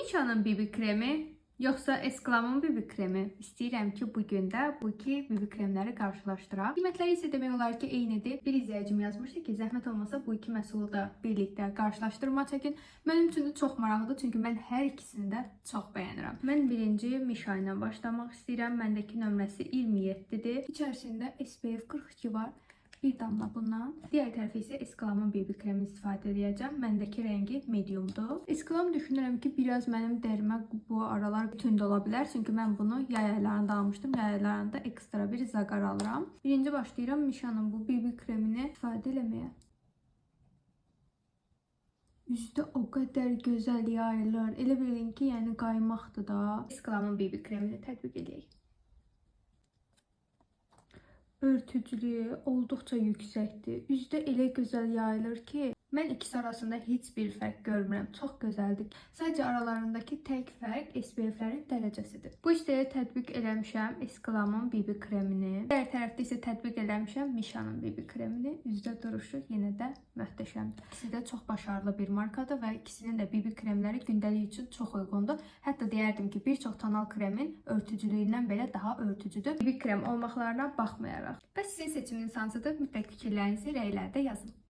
Misha'nın BB kremi yoxsa Esklamın BB kremi? İstəyirəm ki, bugün də bu iki BB kremləri qarşılaşdıraq. Qiymətləri isə demək olar ki, eynidir. Bir izləyicim yazmışdı ki, zəhmət olmasa bu iki məhsulu da birlikdə qarşılaşdırma çəkin. Mənim üçün də çox maraqlıdır, çünki mən hər ikisini də çox bəyənirəm. Mən birinci Misha ilə başlamaq istəyirəm. Məndəki nömrəsi 27-dir. İçərisində SPF 42 var. Bir damla bundan. Diğer tərəfə isə Esklamın BB kremi istifadə edəcəm. Məndəki rəngi mediumdur. Esklam düşünürəm ki, biraz mənim dərimə bu aralar tünd ola bilər. Çünki mən bunu yay aylarında almışdım. Yay aylarında ekstra bir zaqar alıram. Birinci başlayıram Misha'nın bu BB kremini istifadə eləməyə. Üzdə o qədər gözəl yayılır. Elə bilin ki, yəni qaymaqdır da. Esklamın BB kremini tətbiq edək. Örtücülüyü olduqca yüksəkdir. Üzdə elə gözəl yayılır ki, mən ikisi arasında heç bir fərq görmürəm. Çox gözəldir. Sadəcə aralarındakı tək fərq SPF-lərin dərəcəsidir. Bu hissəyə tətbiq eləmişəm Esklamın BB kremini. Digər tərəfdə isə tətbiq eləmişəm Misha'nın BB kremini. Üzdə duruşu yenə də möhtəşəmdir. İkisi də çox başarılı bir markadır və ikisinin də BB kremləri gündəlik üçün çox uyğundur. Hətta deyərdim ki, bir çox tonal kremin örtücülüyündən belə daha örtücüdür. BB krem olmaqlarına baxmayaraq. Bəs sizin seçiminiz hansıdır? Mütləq fikirlərinizi rəylərdə yazın.